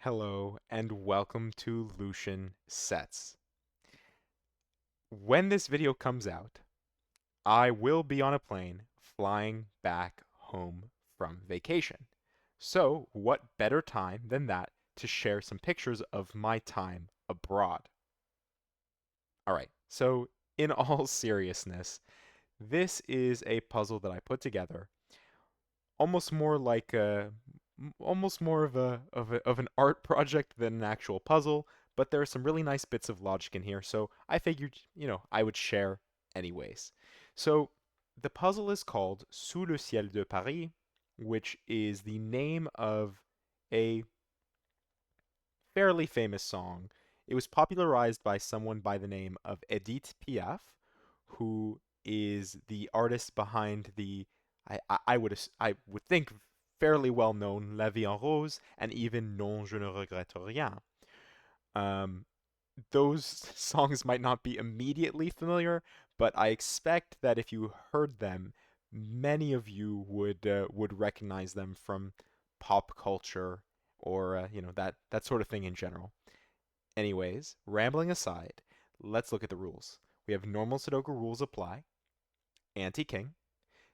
Hello and welcome to Lucian Sets. When this video comes out, I will be on a plane flying back home from vacation. So, what better time than that to share some pictures of my time abroad? Alright, so in all seriousness, this is a puzzle that I put together almost more like almost more of an art project than an actual puzzle, but there are some really nice bits of logic in here, so I figured, I would share anyways. So the puzzle is called Sous le ciel de Paris, which is the name of a fairly famous song. It was popularized by someone by the name of Edith Piaf, who is the artist behind the I would think fairly well known La Vie en Rose and even Non je ne regrette rien. Um, those songs might not be immediately familiar, but I expect that if you heard them, many of you would recognize them from pop culture or that sort of thing in general. Anyways, rambling aside, let's look at the rules. We have normal Sudoku rules apply. Anti-king.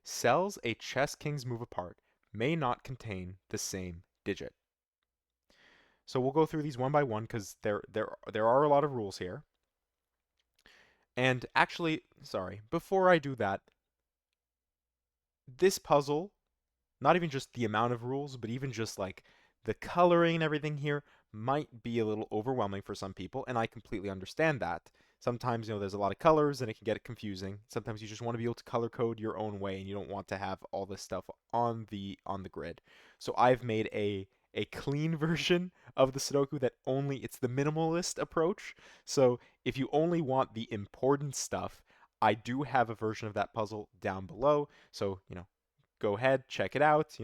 Cells a chess king's move apart may not contain the same digit. So we'll go through these one by one because there are a lot of rules here. And actually, sorry, before I do that, this puzzle, not even just the amount of rules, but even just like the coloring and everything here might be a little overwhelming for some people, and I completely understand that. Sometimes, there's a lot of colors and it can get confusing. Sometimes you just want to be able to color code your own way and you don't want to have all this stuff on the grid. So I've made a clean version of the Sudoku that only it's the minimalist approach. So if you only want the important stuff, I do have a version of that puzzle down below. So, go ahead, check it out.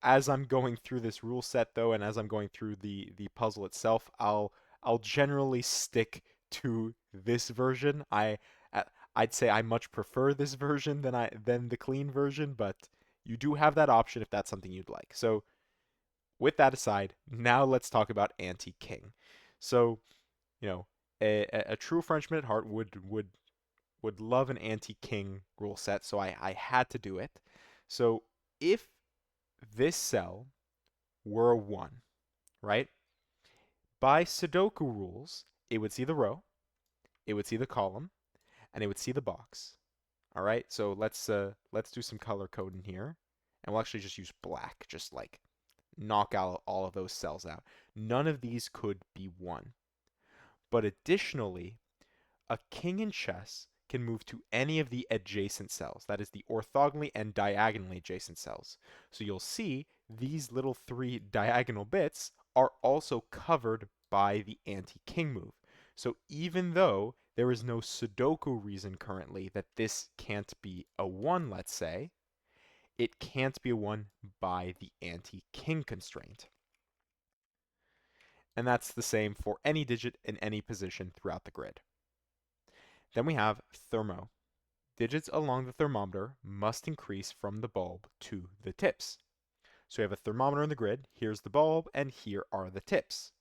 As I'm going through this rule set though, and as I'm going through the puzzle itself, I'll generally stick to this version. I'd say I much prefer this version than the clean version, but you do have that option if that's something you'd like. So with that aside, now let's talk about anti-king. So, you know, a true Frenchman at heart would love an anti-king rule set, so I had to do it. So if this cell were a 1, right? By Sudoku rules, it would see the row, it would see the column, and it would see the box. All right, so let's do some color coding here, and we'll actually just use black, just like knock out all of those cells out. None of these could be 1. But additionally, a king in chess can move to any of the adjacent cells, that is the orthogonally and diagonally adjacent cells. So you'll see these little 3 diagonal bits are also covered by the anti-king move. So even though there is no Sudoku reason currently that this can't be a 1, let's say, it can't be a 1 by the anti-king constraint. And that's the same for any digit in any position throughout the grid. Then we have thermo. Digits along the thermometer must increase from the bulb to the tips. So we have a thermometer in the grid, here's the bulb, and here are the tips.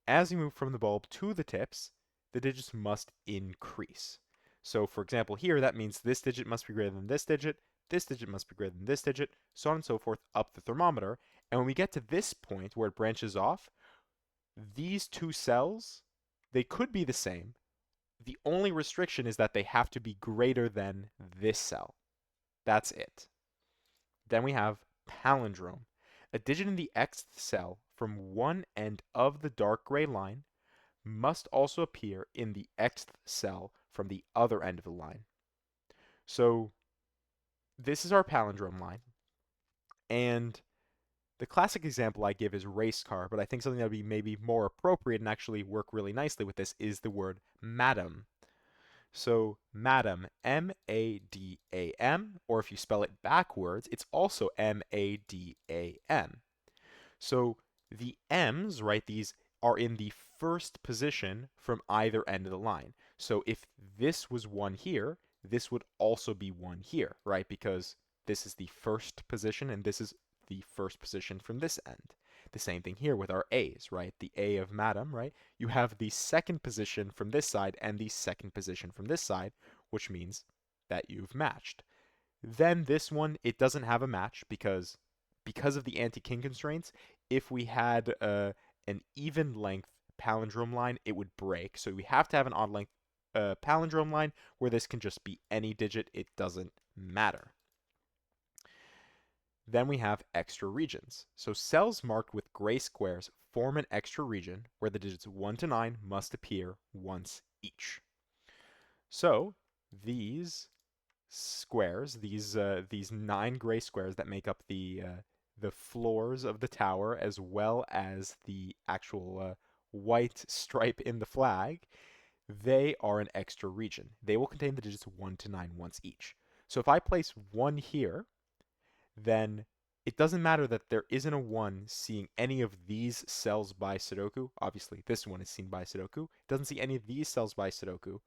As we move from the bulb to the tips, the digits must increase. So for example here, that means this digit must be greater than this digit must be greater than this digit, so on and so forth up the thermometer. And when we get to this point where it branches off, these two cells, they could be the same. The only restriction is that they have to be greater than this cell. That's it. Then we have palindrome. A digit in the xth cell from one end of the dark gray line must also appear in the xth cell from the other end of the line. So this is our palindrome line. And the classic example I give is race car, but I think something that would be maybe more appropriate and actually work really nicely with this is the word madam. So madam, M-A-D-A-M, or if you spell it backwards, it's also M-A-D-A-M. So the M's, right, these are in the first position from either end of the line. So if this was 1 here, this would also be 1 here, right? Because this is the first position and this is the first position from this end. The same thing here with our A's, right? The A of Madam, right? You have the second position from this side and the second position from this side, which means that you've matched. Then this one, it doesn't have a match because of the anti-king constraints. If we had an even length palindrome line, it would break. So we have to have an odd length palindrome line where this can just be any digit. It doesn't matter. Then we have extra regions. So cells marked with gray squares form an extra region where the digits 1 to 9 must appear once each. So these squares, these 9 gray squares that make up the floors of the tower, as well as the actual white stripe in the flag, they are an extra region. They will contain the digits 1 to 9 once each. So if I place 1 here, then it doesn't matter that there isn't a 1 seeing any of these cells by Sudoku. Obviously, this one is seen by Sudoku. It doesn't see any of these cells by Sudoku.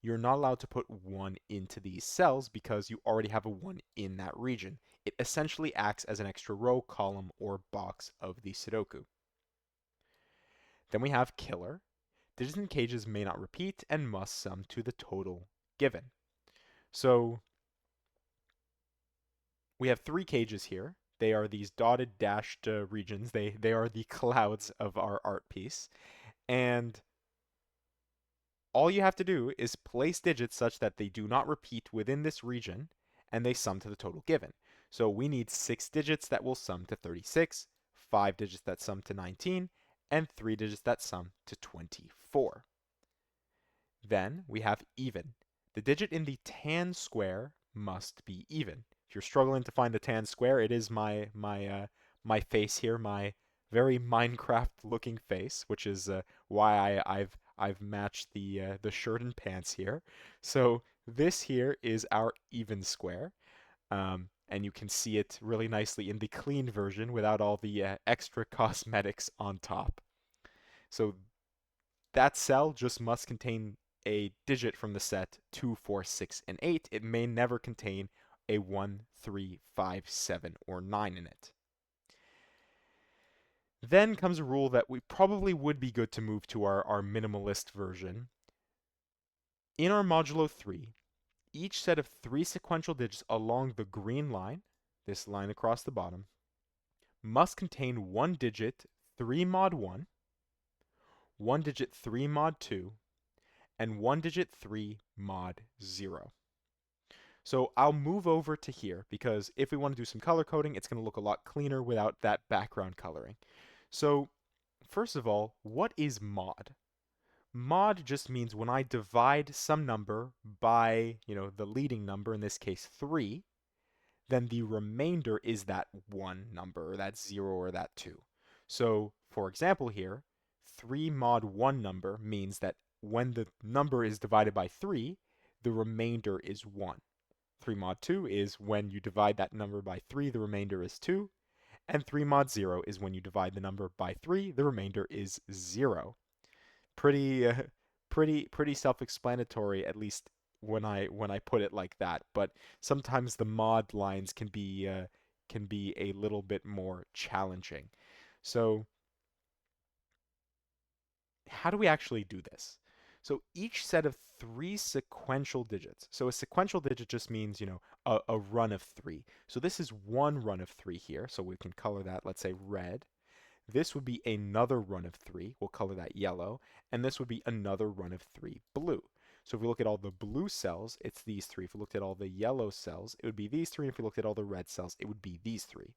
You're not allowed to put 1 into these cells because you already have a 1 in that region. It essentially acts as an extra row, column, or box of the Sudoku. Then we have killer. Digits in cages may not repeat and must sum to the total given. So we have 3 cages here. They are these dotted dashed regions. They are the clouds of our art piece. And all you have to do is place digits such that they do not repeat within this region and they sum to the total given. So we need 6 digits that will sum to 36, 5 digits that sum to 19, and 3 digits that sum to 24. Then we have even. The digit in the tan square must be even. If you're struggling to find the tan square, it is my face here, my very Minecraft-looking face, which is why I've matched the shirt and pants here. So this here is our even square, and you can see it really nicely in the clean version without all the extra cosmetics on top. So that cell just must contain a digit from the set 2, 4, 6, and 8. It may never contain a 1, 3, 5, 7, or 9 in it. Then comes a rule that we probably would be good to move to our minimalist version. In our modulo 3, each set of 3 sequential digits along the green line, this line across the bottom, must contain 1 digit 3 mod 1, 1 digit 3 mod 2, and 1 digit 3 mod 0. So I'll move over to here because if we want to do some color coding, it's going to look a lot cleaner without that background coloring. So first of all, what is mod? Mod just means when I divide some number by, the leading number, in this case 3, then the remainder is that one number, or that 0, or that 2. So for example here, 3 mod 1 number means that when the number is divided by 3, the remainder is 1. 3 mod 2 is when you divide that number by 3, the remainder is 2. And 3 mod 0 is when you divide the number by 3, the remainder is 0. Pretty self-explanatory, at least when I put it like that. But sometimes the mod lines can be a little bit more challenging. So how do we actually do this? So each set of 3 sequential digits. So a sequential digit just means, a run of 3. So this is one run of 3 here. So we can color that, let's say, red. This would be another run of 3. We'll color that yellow. And this would be another run of 3, blue. So if we look at all the blue cells, it's these 3. If we looked at all the yellow cells, it would be these 3. And if we looked at all the red cells, it would be these 3.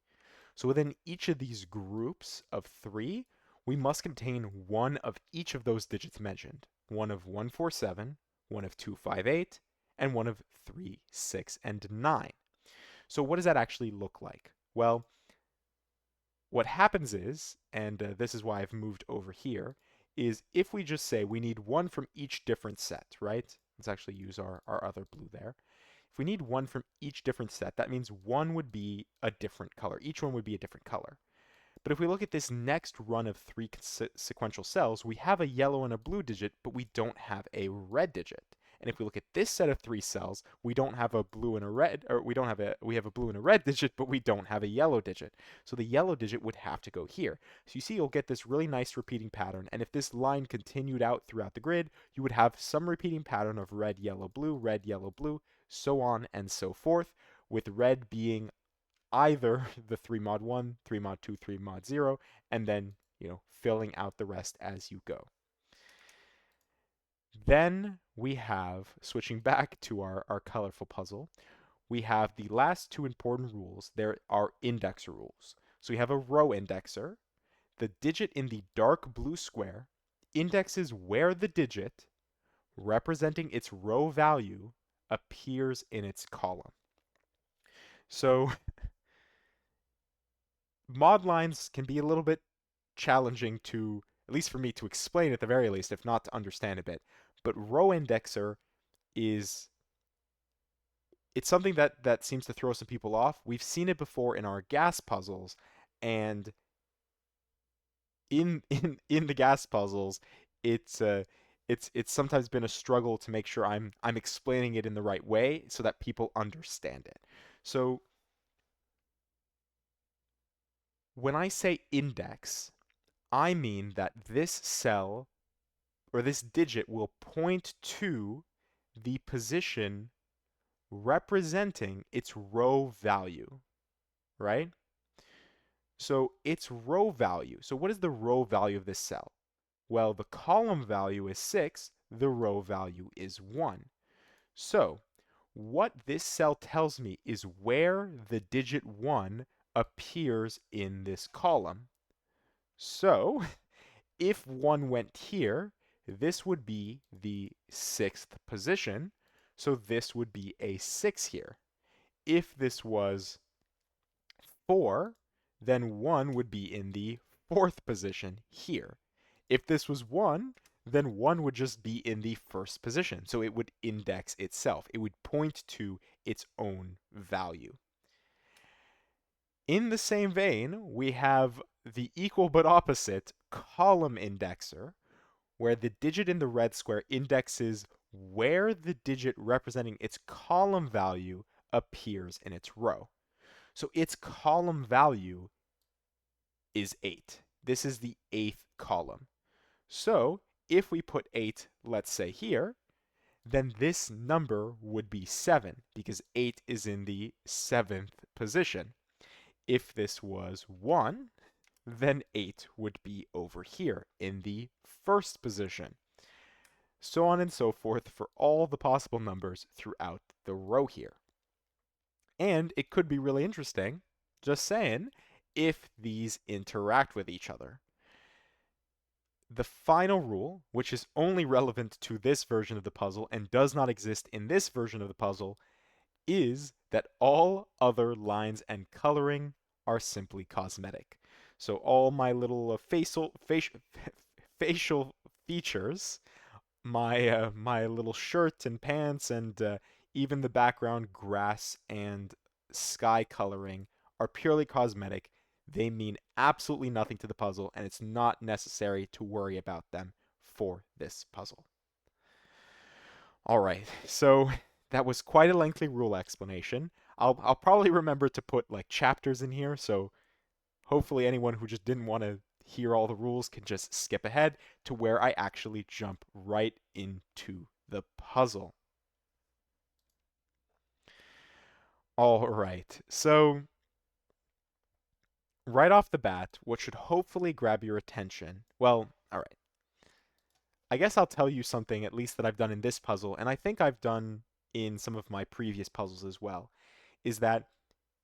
So within each of these groups of 3, we must contain one of each of those digits mentioned. One of 147, one of 258, and one of 3, 6, and 9. So what does that actually look like? Well, what happens is, and this is why I've moved over here, is if we just say we need one from each different set, right? Let's actually use our other blue there. If we need one from each different set, that means one would be a different color. Each one would be a different color. But if we look at this next run of 3 sequential cells, we have a yellow and a blue digit, but we don't have a red digit. And if we look at this set of 3 cells, we don't have a blue and a red, or we have a blue and a red digit, but we don't have a yellow digit. So the yellow digit would have to go here. So you see you'll get this really nice repeating pattern, and if this line continued out throughout the grid, you would have some repeating pattern of red, yellow, blue, so on and so forth, with red being either the 3 mod 1, 3 mod 2, 3 mod 0, and then, filling out the rest as you go. Then we have, switching back to our colorful puzzle, we have the last 2 important rules. There are index rules. So we have a row indexer. The digit in the dark blue square indexes where the digit representing its row value appears in its column. So mod lines can be a little bit challenging to, at least for me, to explain at the very least, if not to understand a bit. But row indexer is, it's something that seems to throw some people off. We've seen it before in our gas puzzles, and in the gas puzzles, it's it's sometimes been a struggle to make sure I'm explaining it in the right way so that people understand it. So when I say index, I mean that this cell or this digit will point to the position representing its row value, right? So its row value. So what is the row value of this cell? Well, the column value is 6, the row value is 1. So what this cell tells me is where the digit 1 appears in this column. So if 1 went here, this would be the 6th position, so this would be a 6 here. If this was 4, then 1 would be in the 4th position here. If this was 1, then 1 would just be in the 1st position, so it would index itself. It would point to its own value. In the same vein, we have the equal but opposite column indexer, where the digit in the red square indexes where the digit representing its column value appears in its row. So its column value is 8. This is the 8th column. So if we put 8, let's say here, then this number would be 7 because 8 is in the 7th position. If this was 1, then 8 would be over here in the 1st position. So on and so forth for all the possible numbers throughout the row here. And it could be really interesting, just saying, if these interact with each other. The final rule, which is only relevant to this version of the puzzle and does not exist in this version of the puzzle, is that all other lines and coloring are simply cosmetic. So all my little facial features, my little shirt and pants, and even the background grass and sky coloring are purely cosmetic. They mean absolutely nothing to the puzzle, and it's not necessary to worry about them for this puzzle. All right, so that was quite a lengthy rule explanation. I'll probably remember to put like chapters in here, so hopefully anyone who just didn't want to hear all the rules can just skip ahead to where I actually jump right into the puzzle. All right, so right off the bat, what should hopefully grab your attention, well, all right. I guess I'll tell you something at least that I've done in this puzzle, and I think I've done in some of my previous puzzles as well, is that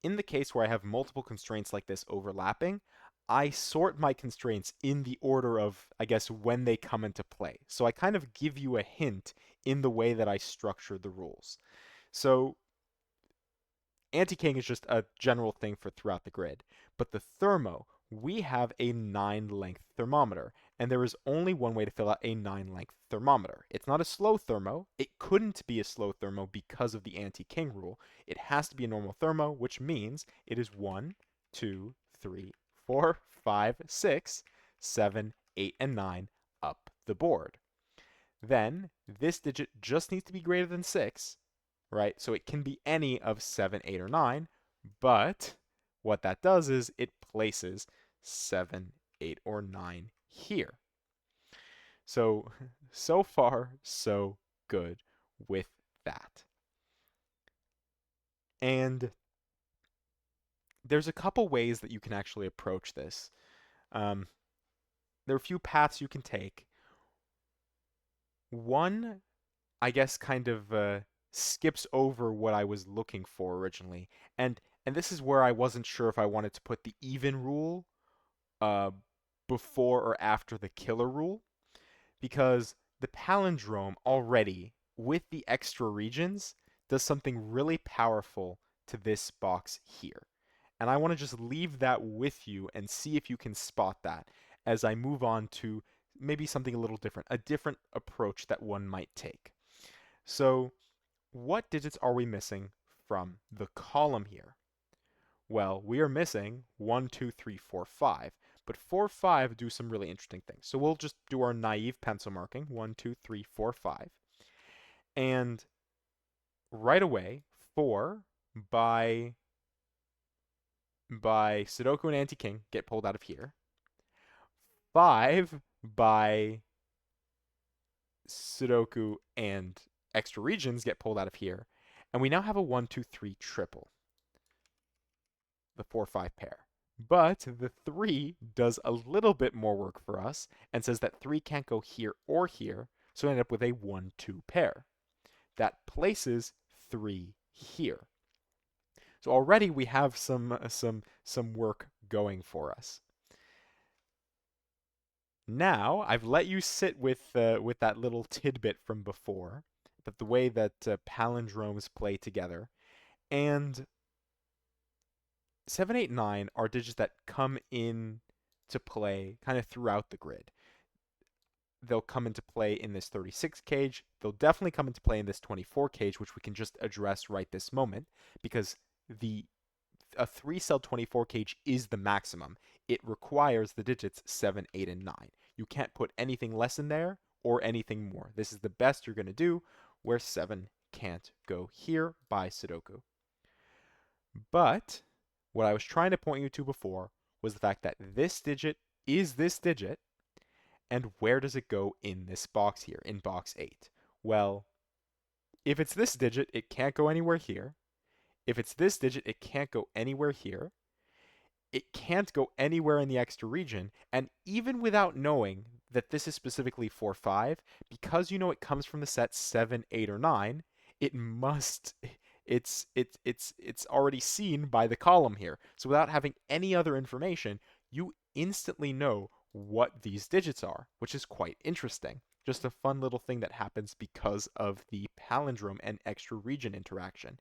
in the case where I have multiple constraints like this overlapping, I sort my constraints in the order of, I guess, when they come into play. So I kind of give you a hint in the way that I structure the rules. So anti-king is just a general thing for throughout the grid. But the thermo, we have a 9-length thermometer, and there is only one way to fill out a 9-length thermometer. It's not a slow thermo. It couldn't be a slow thermo because of the anti-king rule. It has to be a normal thermo, which means it is 1, 2, 3, 4, 5, 6, 7, 8, and 9 up the board. then this digit just needs to be greater than 6, right? So it can be any of 7, 8, or 9, but what that does is it places 7, 8, or 9 here. So, so far, so good with that. And there's a couple ways that you can actually approach this. Um, there are a few paths you can take. One, I guess, kind of skips over what I was looking for originally, and this is where I wasn't sure if I wanted to put the even rule uh, before or after the killer rule, because the palindrome already, with the extra regions, does something really powerful to this box here. And I want to just leave that with you and see if you can spot that as I move on to maybe something a little different, a different approach that one might take. So, what digits are we missing from the column here? Well, we are missing 1, 2, 3, 4, 5. But 4, 5 do some really interesting things. So we'll just do our naive pencil marking. 1, 2, 3, 4, 5. And right away, 4 by Sudoku and Anti-King get pulled out of here. 5 by Sudoku and extra regions get pulled out of here. And we now have a 1, 2, 3 triple. The 4, 5 pair. But the 3 does a little bit more work for us and says that 3 can't go here or here, so we end up with a 1, 2 pair. That places 3 here. So already we have some work going for us. Now, I've let you sit with that little tidbit from before, that the way that palindromes play together, and 7, 8, 9 are digits that come in to play kind of throughout the grid. They'll come into play in this 36 cage. They'll definitely come into play in this 24 cage, which we can just address right this moment, because a 3-cell 24 cage is the maximum. It requires the digits 7, 8, and 9. You can't put anything less in there or anything more. This is the best you're going to do, where 7 can't go here by Sudoku. But what I was trying to point you to before was the fact that this digit is this digit, and where does it go in this box here, in box 8? Well, if it's this digit, it can't go anywhere here. If it's this digit, it can't go anywhere here. It can't go anywhere in the extra region, and even without knowing that this is specifically 4, 5, because you know it comes from the set 7, 8, or 9, it must it's already seen by the column here. So without having any other information, you instantly know what these digits are, which is quite interesting. Just a fun little thing that happens because of the palindrome and extra region interaction.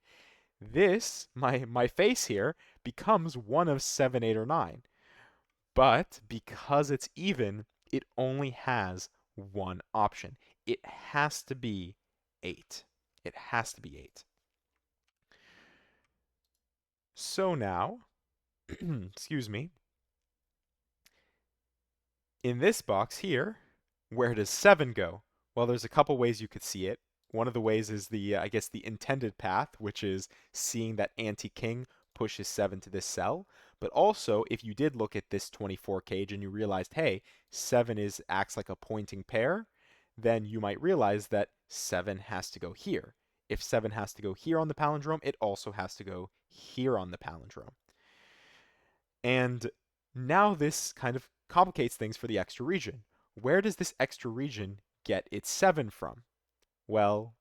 This, my face here, becomes one of 7, 8, or 9. But because it's even, it only has one option. It has to be 8. It has to be 8. So now, excuse me, in this box here, where does 7 go? Well, there's a couple ways you could see it. One of the ways is I guess the intended path, which is seeing that anti-king pushes 7 to this cell. But also, if you did look at this 24 cage and you realized, hey, 7 acts like a pointing pair, then you might realize that 7 has to go here. If 7 has to go here on the palindrome, it also has to go here on the palindrome. And now this kind of complicates things for the extra region. Where does this extra region get its 7 from? Well,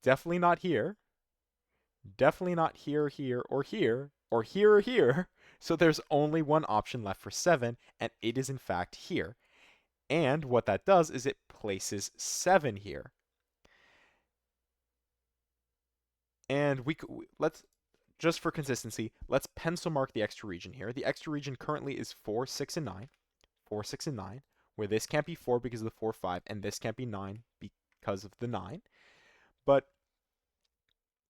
definitely not here. Definitely not here, here, or here, or here, or here. So there's only one option left for 7, and it is in fact here. And what that does is it places 7 here. And let's, just for consistency, let's pencil mark the extra region here. The extra region currently is 4, 6, and 9. 4, 6, and 9, where this can't be 4 because of the 4, 5, and this can't be 9 because of the 9. But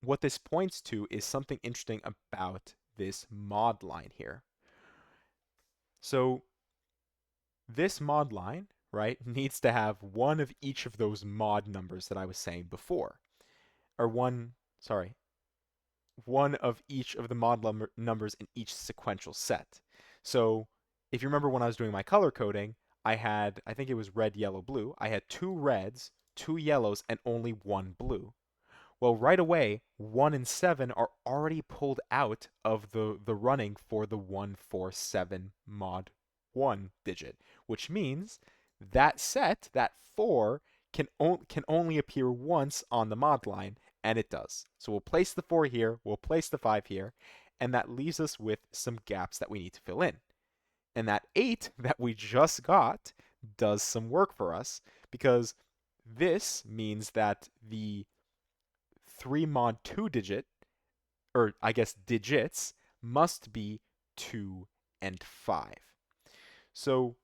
what this points to is something interesting about this mod line here. So this mod line right, needs to have one of each of those mod numbers that I was saying before. Or sorry, one of each of the mod numbers in each sequential set. So if you remember when I was doing my color coding, I think it was red, yellow, blue. I had two reds, two yellows, and only one blue. Well, right away, 1 and 7 are already pulled out of the running for the 147 mod 1 digit, which means that set, that 4, can only appear once on the mod line, and it does. So we'll place the 4 here, we'll place the 5 here, and that leaves us with some gaps that we need to fill in. And that 8 that we just got does some work for us, because this means that the 3 mod 2 digit, or I guess digits, must be 2 and 5. So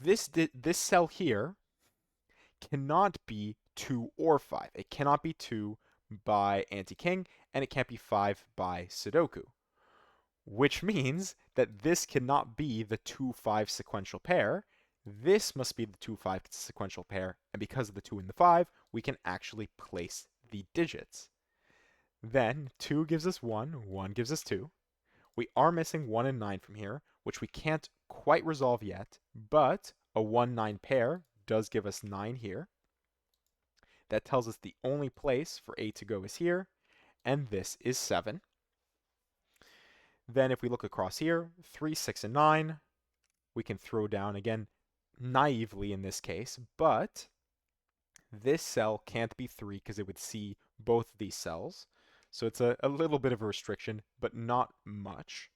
this cell here cannot be 2 or 5. It cannot be 2 by anti-king, and it can't be 5 by Sudoku. Which means that this cannot be the 2-5 sequential pair. This must be the 2-5 sequential pair, and because of the 2 and the 5, we can actually place the digits. Then 2 gives us 1, 1 gives us 2. We are missing 1 and 9 from here, which we can't quite resolve yet, but a 1-9 pair does give us 9 here. That tells us the only place for 8 to go is here, and this is 7. Then if we look across here, 3, 6, and 9, we can throw down, again, naively in this case, but this cell can't be 3 because it would see both of these cells. So it's a little bit of a restriction, but not much.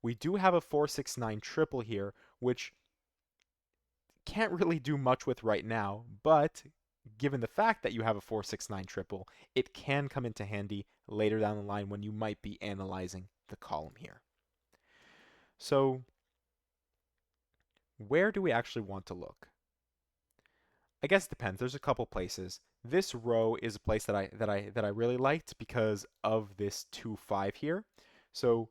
We do have a 4, 6, 9 triple here, which can't really do much with right now, but given the fact that you have a 4, 6, 9 triple, it can come into handy later down the line when you might be analyzing the column here. So where do we actually want to look? I guess it depends. There's a couple places. This row is a place that I really liked because of this 2, 5 here. So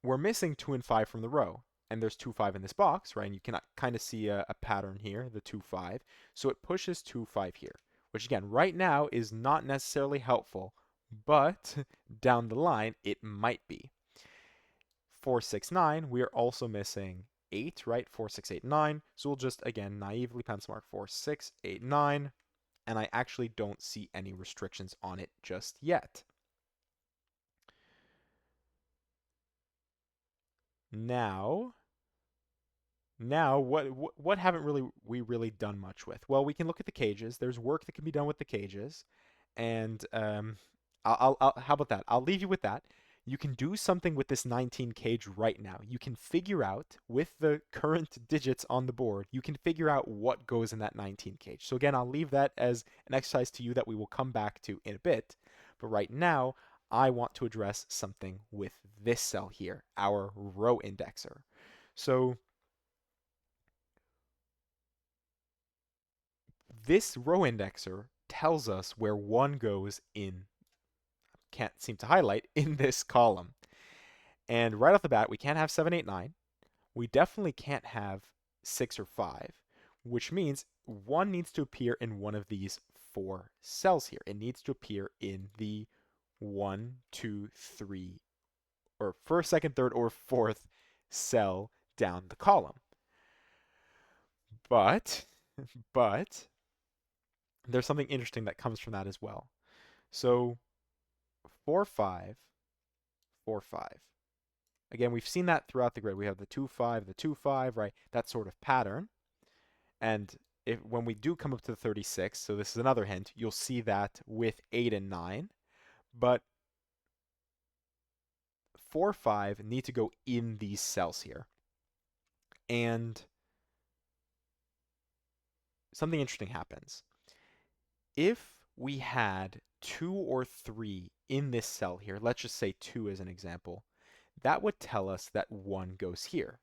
we're missing 2 and 5 from the row, and there's 2, 5 in this box, right? And you can kind of see a pattern here, the 2, 5. So it pushes 2, 5 here, which again, right now is not necessarily helpful, but down the line, it might be. 4, 6, 9, we are also missing 8, right? 4, 6, 8, 9. So we'll just, again, naively pencil mark 4, 6, 8, 9. And I actually don't see any restrictions on it just yet. Now what haven't we really done much with? Well, we can look at the cages. There's work that can be done with the cages, and how about that? I'll leave you with that. You can do something with this 19 cage right now. You can figure out, with the current digits on the board, you can figure out what goes in that 19 cage. So again, I'll leave that as an exercise to you that we will come back to in a bit. But right now, I want to address something with this cell here, our row indexer. So this row indexer tells us where 1 goes in, can't seem to highlight, in this column. And right off the bat, we can't have 7, 8, 9. We definitely can't have 6 or 5, which means 1 needs to appear in one of these 4 cells here. It needs to appear in the 1, 2, 3, or first, second, third, or fourth cell down the column. But there's something interesting that comes from that as well. So 4, 5, 4, 5. Again, we've seen that throughout the grid. We have the 2, 5, the 2, 5, right? That sort of pattern. And when we do come up to the 36, so this is another hint, you'll see that with 8 and 9. But 4, 5 need to go in these cells here. And something interesting happens. If we had 2 or 3 in this cell here, let's just say 2 as an example, that would tell us that 1 goes here.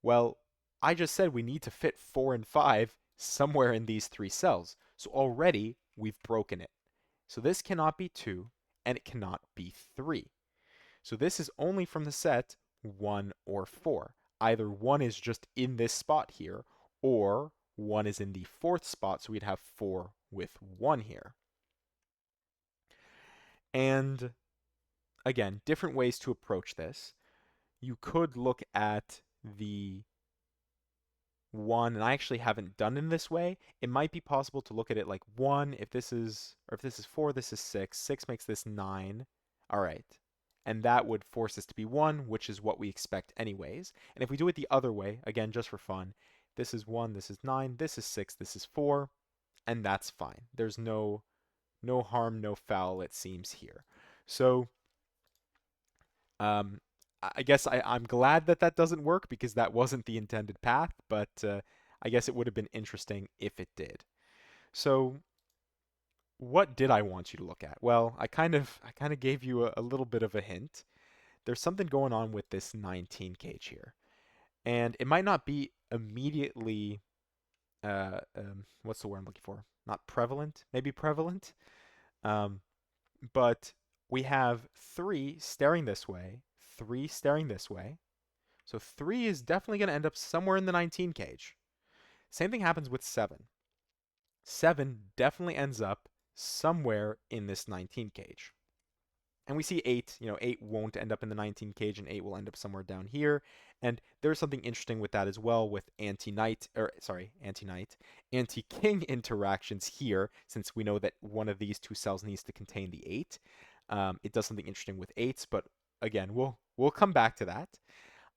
Well, I just said we need to fit 4 and 5 somewhere in these 3 cells, so already we've broken it. So this cannot be 2, and it cannot be 3. So this is only from the set 1 or 4. either 1 is just in this spot here, or 1 is in the fourth spot, so we'd have 4 with 1 here. And again, different ways to approach this. You could look at the 1, and I actually haven't done in this way. It might be possible to look at it like 1, if this is, or if this is 4, this is 6. 6 makes this 9. All right. And that would force this to be 1, which is what we expect anyways. And if we do it the other way, again, just for fun, this is 1, this is 9, this is 6, this is 4, and that's fine. There's no harm, no foul, it seems here. So um, I guess I'm glad that that doesn't work because that wasn't the intended path, but I guess it would have been interesting if it did. So what did I want you to look at? Well, I kind of gave you a little bit of a hint. There's something going on with this 19 gauge here, and it might not be immediately what's the word I'm looking for? Not prevalent, maybe prevalent. Um, but we have 3 staring this way, 3 staring this way. So 3 is definitely going to end up somewhere in the 19 cage. Same thing happens with 7. 7 definitely ends up somewhere in this 19 cage. And we see 8, 8 won't end up in the 19 cage, and 8 will end up somewhere down here. And there's something interesting with that as well with anti-king interactions here, since we know that one of these two cells needs to contain the 8. It does something interesting with 8s, but again, we'll come back to that.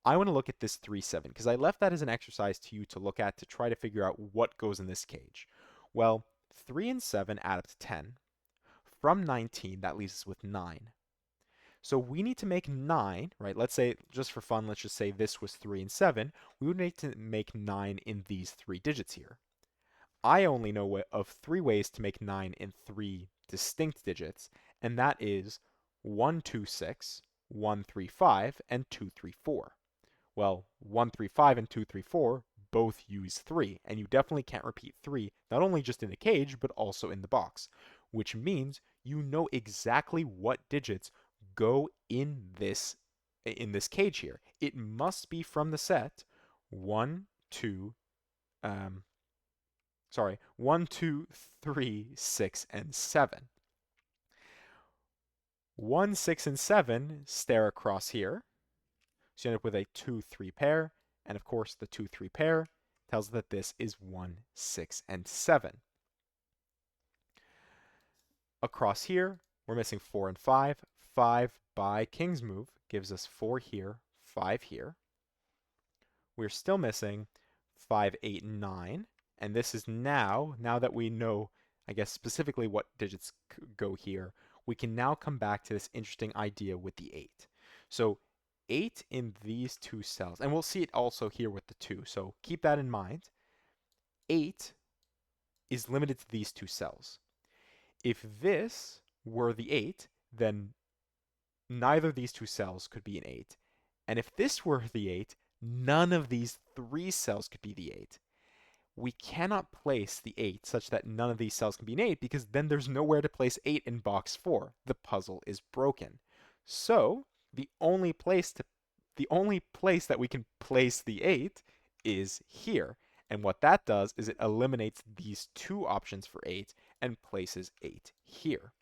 I want to look at this 3-7 because I left that as an exercise to you to look at to try to figure out what goes in this cage. Well, 3 and 7 add up to 10. From 19, that leaves us with 9. So we need to make 9, right? Let's say, just for fun, let's just say this was 3 and 7. We would need to make 9 in these 3 digits here. I only know of 3 ways to make 9 in 3 distinct digits, and that is 126, 135, and 234. Well, 135 and 234 both use 3, and you definitely can't repeat 3, not only just in the cage, but also in the box, which means you know exactly what digits go in this cage here. It must be from the set 1, 2, 1, 2, 3, 6, and 7. 1, 6, and 7 stare across here. So you end up with a 2, 3 pair. And of course, the 2, 3 pair tells that this is 1, 6, and 7. Across here, we're missing 4 and 5. 5 by King's move gives us 4 here, 5 here. We're still missing 5, 8, and 9. And this is now that we know, I guess, specifically what digits go here, we can now come back to this interesting idea with the 8. So 8 in these 2 cells, and we'll see it also here with the 2, so keep that in mind. 8 is limited to these 2 cells. If this were the 8, then neither of these 2 cells could be an 8. And if this were the 8, none of these 3 cells could be the 8. We cannot place the 8 such that none of these cells can be an 8 because then there's nowhere to place 8 in box 4. The puzzle is broken. So the only place that we can place the 8 is here. And what that does is it eliminates these 2 options for 8 and places 8 here.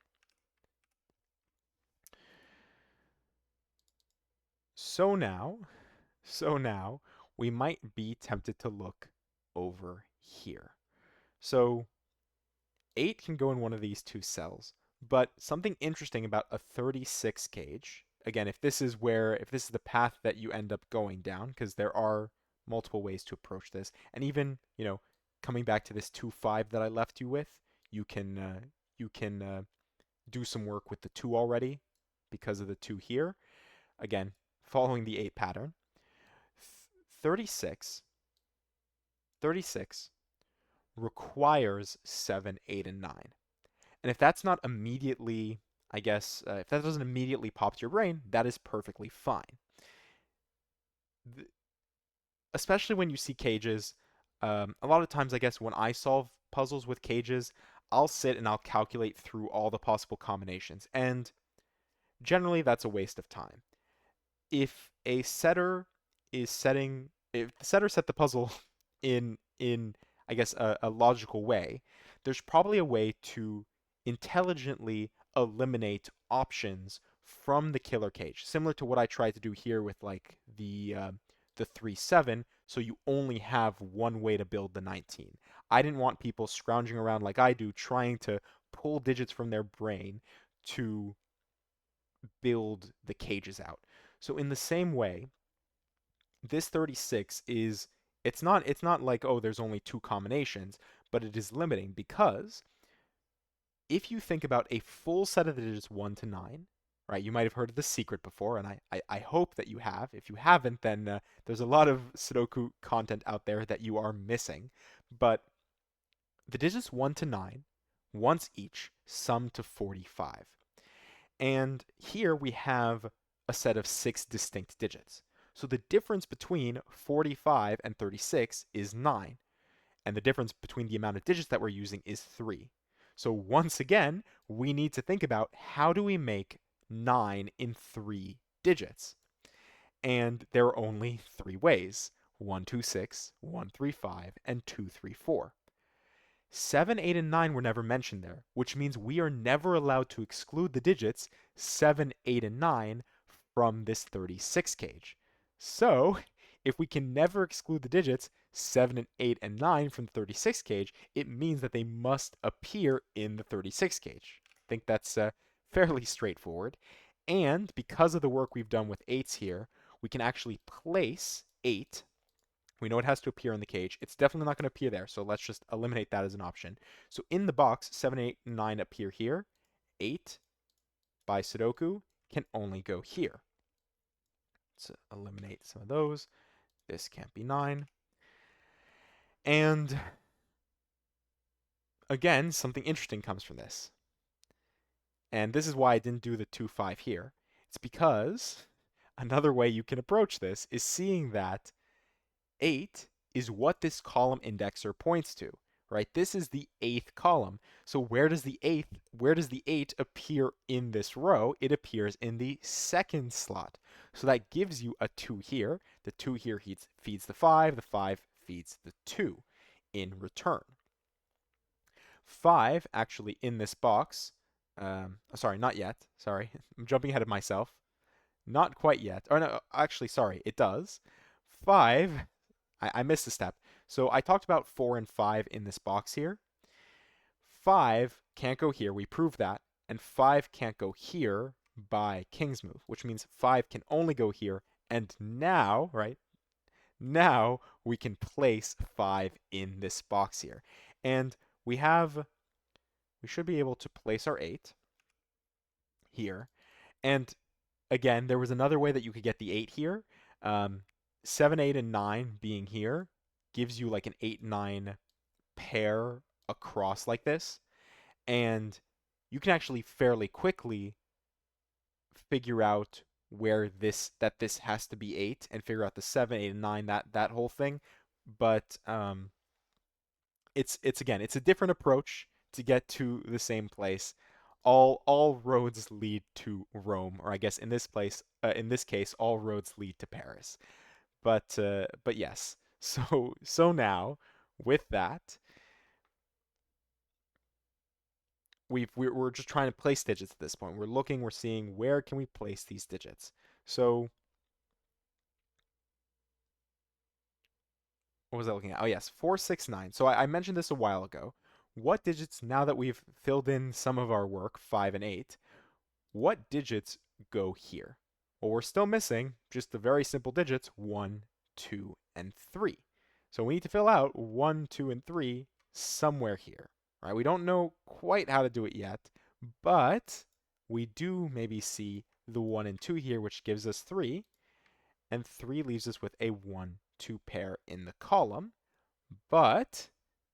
So now we might be tempted to look over here. So 8 can go in one of these 2 cells, but something interesting about a 36 cage, again, if this is the path that you end up going down, because there are multiple ways to approach this, and even, coming back to this 2-5 that I left you with, you can do some work with the 2 already because of the 2 here. Again, following the 8 pattern. 36 requires 7, 8, and 9. And if that's not immediately, I guess, if that doesn't immediately pop to your brain, that is perfectly fine. Especially when you see cages, a lot of times, I guess, when I solve puzzles with cages, I'll sit and I'll calculate through all the possible combinations. And generally, that's a waste of time. If a setter is setting, if the setter set the puzzle in I guess a logical way, there's probably a way to intelligently eliminate options from the killer cage, similar to what I tried to do here with like the 3-7, so you only have one way to build the 19. I didn't want people scrounging around like I do, trying to pull digits from their brain to build the cages out. So in the same way, this 36 is it's not like, oh, there's only two combinations, but it is limiting because if you think about a full set of the digits 1 to 9, right? You might have heard of the secret before, and I hope that you have. If you haven't, then there's a lot of Sudoku content out there that you are missing. But the digits 1 to 9, once each, sum to 45. And here we have a set of 6 distinct digits. So the difference between 45 and 36 is 9. And the difference between the amount of digits that we're using is 3. So once again, we need to think about how do we make 9 in 3 digits? And there are only 3 ways: 126, 135, and 234. 7, 8, and 9 were never mentioned there, which means we are never allowed to exclude the digits 7, 8, and 9 from this 36 cage. So, if we can never exclude the digits 7 and 8 and 9 from the 36 cage, it means that they must appear in the 36 cage. I think that's fairly straightforward. And because of the work we've done with 8s here, we can actually place 8. We know it has to appear in the cage. It's definitely not going to appear there, so let's just eliminate that as an option. So in the box, 7, 8, and 9 appear here. 8 by Sudoku can only go here. Let's eliminate some of those. This can't be 9. And again, something interesting comes from this. And this is why I didn't do the 2, 5 here. It's because another way you can approach this is seeing that 8 is what this column indexer points to, right? This is the 8th column. So where does the 8 appear in this row? It appears in the 2nd slot. So that gives you a 2 here. The 2 here feeds the 5 feeds the 2 in return. 5 actually in this box, sorry, not yet. Sorry, I'm jumping ahead of myself. Not quite yet. Or no, actually, sorry, it does. 5, I missed a step. So I talked about 4 and 5 in this box here. 5 can't go here, we proved that. And 5 can't go here by King's move, which means 5 can only go here. And now, right, now we can place 5 in this box here. And we should be able to place our 8 here. And again, there was another way that you could get the 8 here. 7, 8, and 9 being here gives you like an 8, 9 pair across like this. And you can actually fairly quickly figure out where this has to be 8 and figure out the 7, 8, and 9, that whole thing. But it's again, it's a different approach to get to the same place. All roads lead to Rome, or I guess in this case, all roads lead to Paris. But yes. So now with that, we're just trying to place digits at this point. We're seeing where can we place these digits. So what was I looking at? Oh yes, 4, 6, 9. So I mentioned this a while ago. What digits, now that we've filled in some of our work, 5 and 8, what digits go here? Well, we're still missing just the very simple digits 1, 2, and 3. So we need to fill out 1, 2, and 3 somewhere here. Right? We don't know quite how to do it yet, but we do maybe see the 1 and 2 here, which gives us 3, and 3 leaves us with a 1, 2 pair in the column, but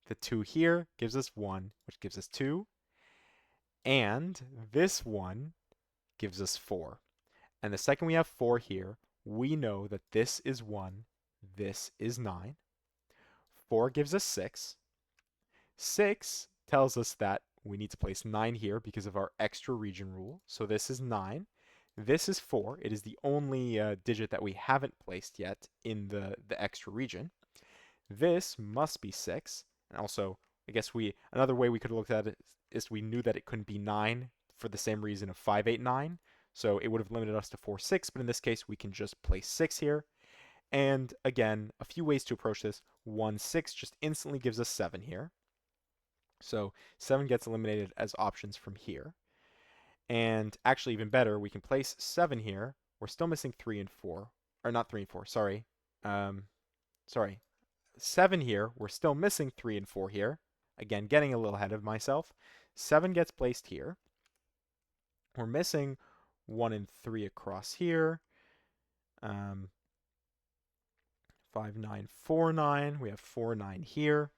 the 2 here gives us 1, which gives us 2, and this 1 gives us 4. And the second we have 4 here, we know that this is 1, this is 9. 4 gives us 6. 6 tells us that we need to place 9 here because of our extra region rule. So this is 9. This is 4. It is the only digit that we haven't placed yet in the extra region. This must be 6. And also, I guess another way we could have looked at it is we knew that it couldn't be 9 for the same reason of 5, 8, 9. So it would have limited us to 4, 6, but in this case we can just place 6 here. And again, a few ways to approach this. 1, 6 just instantly gives us 7 here. So 7 gets eliminated as options from here. And actually, even better, we can place 7 here. We're still missing 3 and 4. Or not 3 and 4, sorry. Sorry. 7 here. We're still missing 3 and 4 here. Again, getting a little ahead of myself. 7 gets placed here. We're missing 1 and 3 across here. 5, 9, 4, 9. We have 4, 9 here.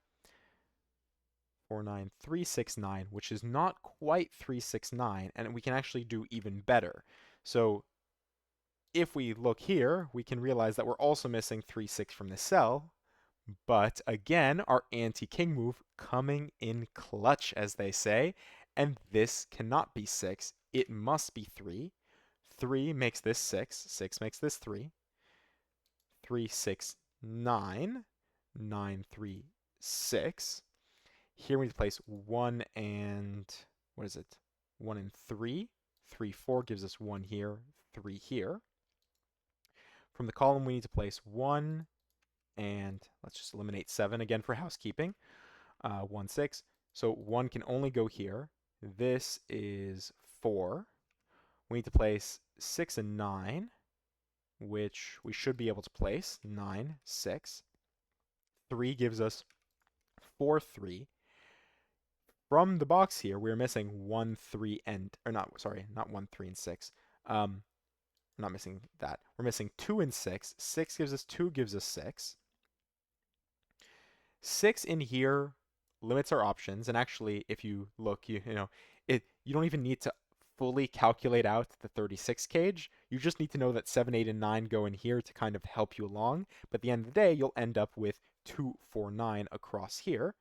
4, 9, 3, 6, 9, which is not quite 3, 6, 9, and we can actually do even better. So if we look here, we can realize that we're also missing 3, 6 from this cell, but again, our anti-king move coming in clutch, as they say, and this cannot be 6. It must be 3. 3 makes this 6. 6 makes this 3. 3, 6, 9. 9, 3, 6. Here we need to place 1 and, what is it? 1 and 3. 3, 4 gives us 1 here, 3 here. From the column, we need to place 1 and, let's just eliminate 7 again for housekeeping. 1, 6. So 1 can only go here. This is 4. We need to place 6 and 9, which we should be able to place. 9, 6. 3 gives us 4, 3. From the box here, we're missing 1, 3, and, or not, sorry, not 1, 3, and 6. I'm not missing that. We're missing 2 and 6. 6 gives us 2, gives us 6. 6 in here limits our options, and actually, if you look, you don't even need to fully calculate out the 36 cage. You just need to know that 7, 8, and 9 go in here to kind of help you along. But at the end of the day, you'll end up with 2, 4, 9 across here.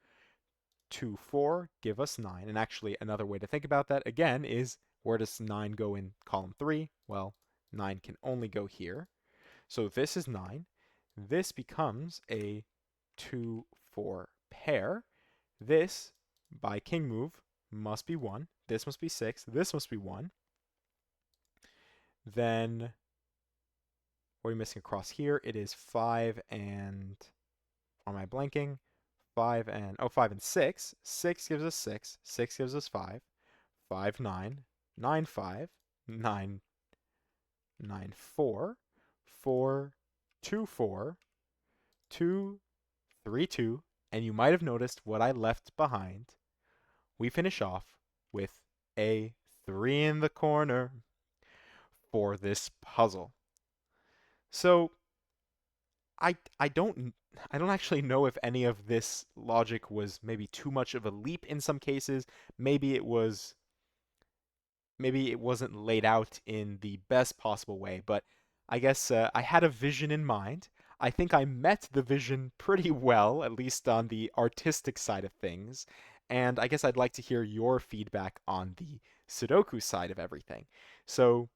2, 4 give us 9. And actually, another way to think about that, again, is where does 9 go in column 3? Well, 9 can only go here. So this is 9. This becomes a 2, 4 pair. This, by king move, must be 1. This must be 6. This must be 1. Then, what are we missing across here? It is 5 and, am I blanking? 5 and, 5 and 6. 6 gives us 6. 6 gives us 5. 5, 9. 9, 5. 9, 9, 4. 4, 2, 4. 2, 3, 2. And you might have noticed what I left behind. We finish off with a 3 in the corner for this puzzle. So I don't actually know if any of this logic was maybe too much of a leap in some cases. Maybe it wasn't laid out in the best possible way, but I guess I had a vision in mind. I think I met the vision pretty well, at least on the artistic side of things. And I guess I'd like to hear your feedback on the Sudoku side of everything. So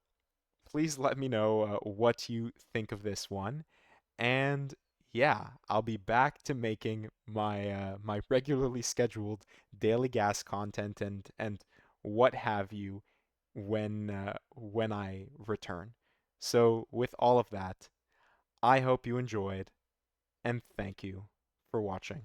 please let me know what you think of this one. And yeah, I'll be back to making my regularly scheduled daily gas content and what have you when I return. So with all of that, I hope you enjoyed, and thank you for watching.